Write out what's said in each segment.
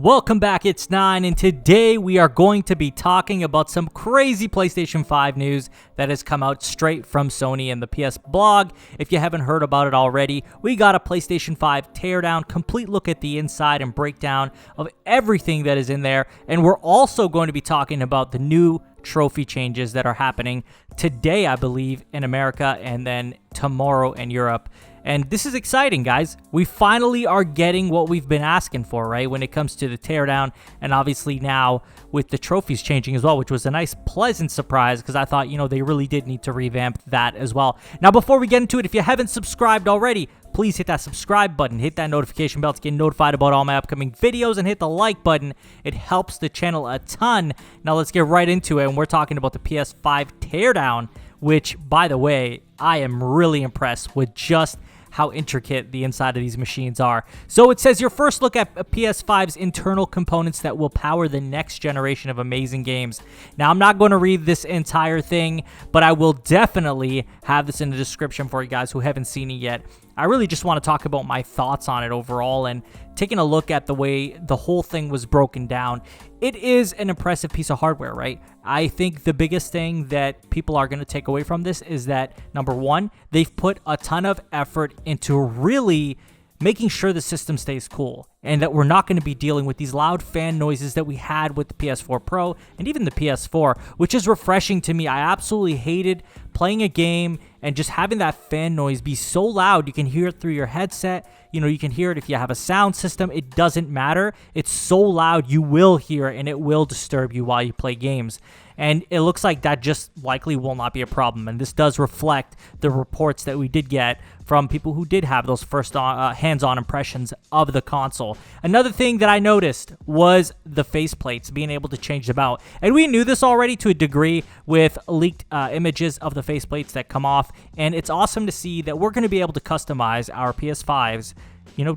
Welcome back, it's Nine, and today we are going to be talking about some crazy PlayStation 5 news that has come out straight from Sony and the PS blog. If you haven't heard about it already, we got a PlayStation 5 teardown, complete look at the inside and breakdown of everything that is in there, and we're also going to be talking about the new trophy changes that are happening today, I believe, in America, and then tomorrow in Europe. And this is exciting, guys. We finally are getting what we've been asking for, right, when it comes to the teardown, and obviously now with the trophies changing as well, which was a nice, pleasant surprise because I thought, they really did need to revamp that as well. Now, before we get into it, if you haven't subscribed already, please hit that subscribe button, hit that notification bell to get notified about all my upcoming videos, and hit the like button. It helps the channel a ton. Now, let's get right into it, and we're talking about the PS5 teardown, which, by the way, I am really impressed with just how intricate the inside of these machines are. So it says your first look at PS5's internal components that will power the next generation of amazing games. Now, I'm not going to read this entire thing, but I will definitely have this in the description for you guys who haven't seen it yet. I really just want to talk about my thoughts on it overall and taking a look at the way the whole thing was broken down. It is an impressive piece of hardware, right? I think the biggest thing that people are going to take away from this is that, number one, they've put a ton of effort into really making sure the system stays cool and that we're not going to be dealing with these loud fan noises that we had with the PS4 Pro and even the PS4, which is refreshing to me. I absolutely hated playing a game and just having that fan noise be so loud. You can hear it through your headset. You can hear it if you have a sound system. It doesn't matter. It's so loud, you will hear it, and it will disturb you while you play games. And it looks like that just likely will not be a problem. And this does reflect the reports that we did get from people who did have those first hands-on impressions of the console. Another thing that I noticed was the faceplates, being able to change them out. And we knew this already to a degree with leaked images of the faceplates that come off. And it's awesome to see that we're going to be able to customize our PS5s,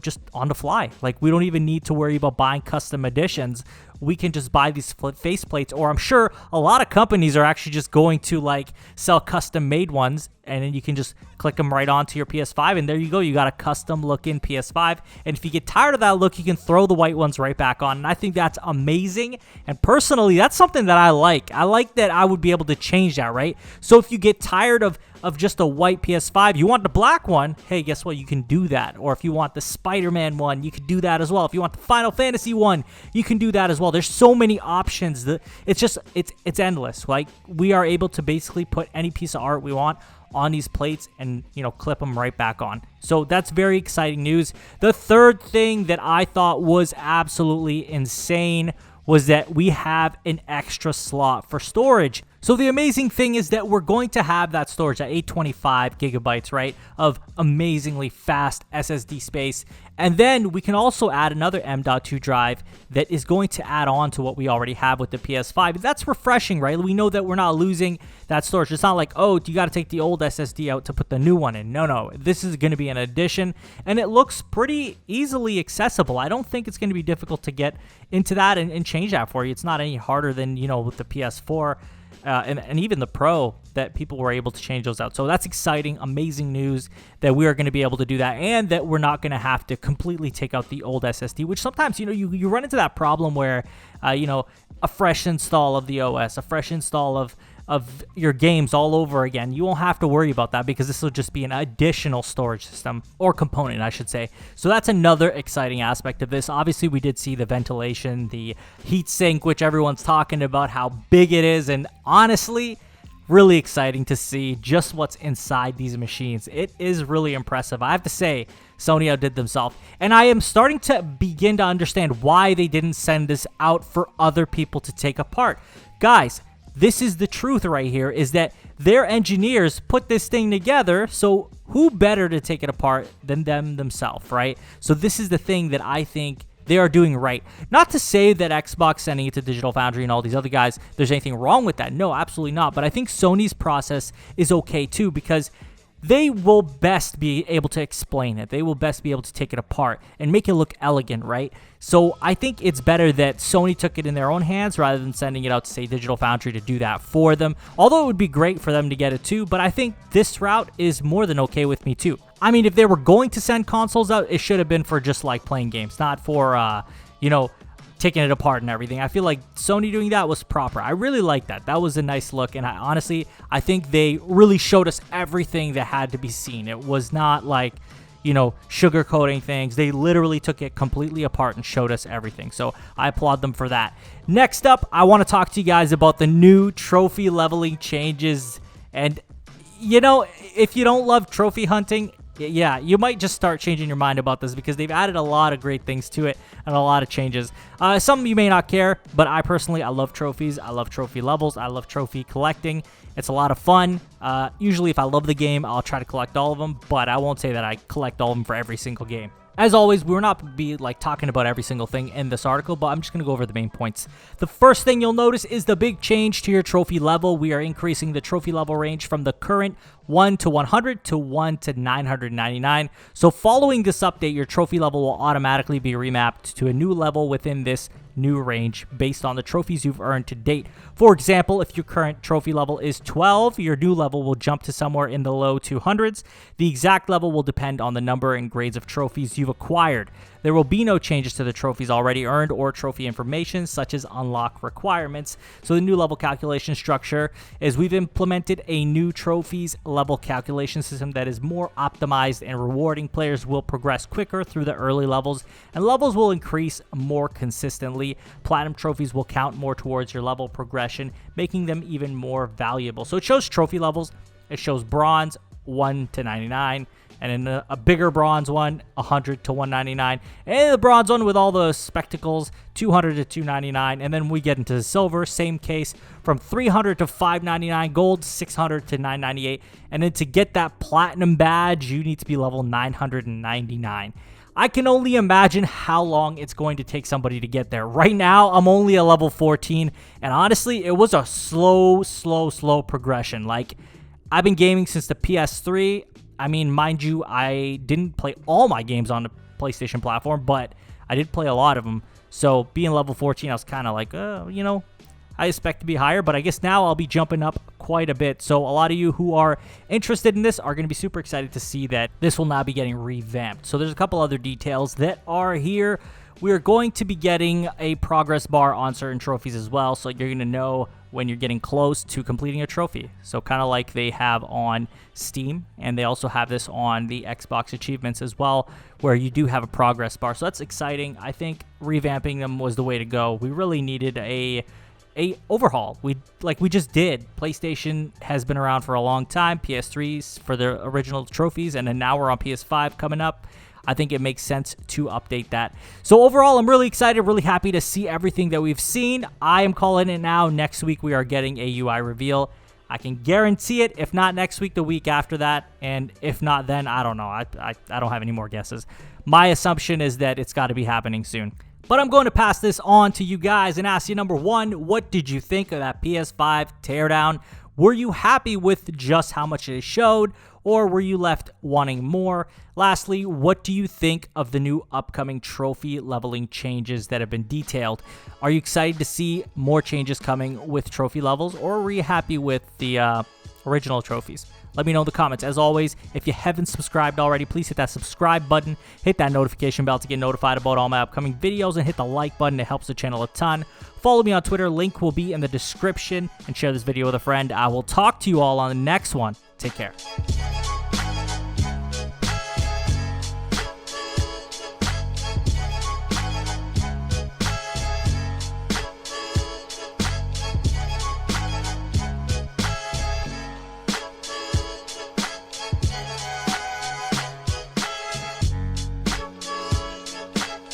just on the fly. Like, we don't even need to worry about buying custom editions. We can just buy these faceplates, or I'm sure a lot of companies are actually just going to sell custom made ones, and then you can just click them right onto your PS5, and there you go. You got a custom looking PS5, and if you get tired of that look, you can throw the white ones right back on, and I think that's amazing. And personally, that's something that I like. I like that I would be able to change that, right? So if you get tired of just a white PS5, you want the black one, hey, guess what? You can do that. Or if you want the Spider-Man one, you can do that as well. If you want the Final Fantasy one, you can do that as well. There's so many options. It's endless. Like, we are able to basically put any piece of art we want on these plates and, clip them right back on. So that's very exciting news. The third thing that I thought was absolutely insane was that we have an extra slot for storage. So the amazing thing is that we're going to have that storage at 825 gigabytes, right, of amazingly fast SSD space. And then we can also add another M.2 drive that is going to add on to what we already have with the PS5. That's refreshing, right? We know that we're not losing that storage. It's not like, oh, you got to take the old SSD out to put the new one in. No. This is going to be an addition, and it looks pretty easily accessible. I don't think it's going to be difficult to get into that and change that for you. It's not any harder than, with the PS4. And even the Pro, that people were able to change those out. So that's exciting, amazing news that we are going to be able to do that, and that we're not going to have to completely take out the old SSD, which sometimes, you run into that problem where, a fresh install of the OS, a fresh install of your games all over again. You won't have to worry about that because this will just be an additional storage system, or component, I should say. So that's another exciting aspect of this. Obviously, we did see the ventilation, the heat sink, which everyone's talking about how big it is, and honestly, really exciting to see just what's inside these machines. It is really impressive. I have to say, Sony outdid themselves. And I am starting to begin to understand why they didn't send this out for other people to take apart. Guys, this is the truth right here, is that their engineers put this thing together, so who better to take it apart than them themselves, right? So this is the thing that I think they are doing right. Not to say that Xbox sending it to Digital Foundry and all these other guys, there's anything wrong with that. No, absolutely not. But I think Sony's process is okay too, because they will best be able to explain it. They will best be able to take it apart and make it look elegant, right? So I think it's better that Sony took it in their own hands rather than sending it out to, say, Digital Foundry to do that for them. Although it would be great for them to get it too, but I think this route is more than okay with me too. I mean, if they were going to send consoles out, it should have been for just like playing games, not for, taking it apart and everything. I feel like Sony doing that was proper. I really like that. That was a nice look, and I think they really showed us everything that had to be seen. It was not like, you know, sugarcoating things. They literally took it completely apart and showed us everything. So I applaud them for that. Next up, I want to talk to you guys about the new trophy leveling changes. And, you know, if you don't love trophy hunting, yeah, you might just start changing your mind about this, because they've added a lot of great things to it and a lot of changes. Some of you may not care, but I personally, I love trophies. I love trophy levels. I love trophy collecting. It's a lot of fun. Usually, if I love the game, I'll try to collect all of them, but I won't say that I collect all of them for every single game. As always, we will not be like talking about every single thing in this article, but I'm just going to go over the main points. The first thing you'll notice is the big change to your trophy level. We are increasing the trophy level range from the current 1 to 100 to 1 to 999. So following this update, your trophy level will automatically be remapped to a new level within this new range based on the trophies you've earned to date. For example, if your current trophy level is 12, your new level will jump to somewhere in the low 200s. The exact level will depend on the number and grades of trophies you've acquired. There will be no changes to the trophies already earned or trophy information, such as unlock requirements. So the new level calculation structure is we've implemented a new trophies level calculation system that is more optimized and rewarding. Players will progress quicker through the early levels, and levels will increase more consistently. Platinum trophies will count more towards your level progression, making them even more valuable. So it shows trophy levels. It shows bronze 1 to 99, and then a bigger bronze one 100 to 199, and the bronze one with all the spectacles 200 to 299, and then we get into the silver, same case, from 300 to 599, gold 600 to 998, and then to get that platinum badge you need to be level 999. I can only imagine how long it's going to take somebody to get there. Right now, I'm only a level 14, and honestly, it was a slow progression. Like, I've been gaming since the PS3. I mean, mind you, I didn't play all my games on the PlayStation platform, but I did play a lot of them. So being level 14, I was kind of like, you know, I expect to be higher, but I guess now I'll be jumping up quite a bit. So a lot of you who are interested in this are going to be super excited to see that this will now be getting revamped. So there's a couple other details that are here. We're going to be getting a progress bar on certain trophies as well, so you're going to know when you're getting close to completing a trophy. So kind of like they have on Steam, and they also have this on the Xbox achievements as well, where you do have a progress bar. So that's exciting. I think revamping them was the way to go. We really needed a overhaul. We just did. PlayStation has been around for a long time, PS3s for their original trophies, and then now we're on PS5 coming up. I think it makes sense to update that. So overall, I'm really excited, really happy to see everything that we've seen. I am calling it now. Next week, we are getting a UI reveal. I can guarantee it. If not next week, the week after that. And if not then, I don't know. I don't have any more guesses. My assumption is that it's got to be happening soon. But I'm going to pass this on to you guys and ask you, number one, what did you think of that PS5 teardown? Were you happy with just how much it showed, or were you left wanting more? Lastly, what do you think of the new upcoming trophy leveling changes that have been detailed? Are you excited to see more changes coming with trophy levels, or were you happy with the original trophies? Let me know in the comments. As always, if you haven't subscribed already, please hit that subscribe button, hit that notification bell to get notified about all my upcoming videos, and hit the like button. It helps the channel a ton. Follow me on Twitter. Link will be in the description, and share this video with a friend. I will talk to you all on the next one. Take care.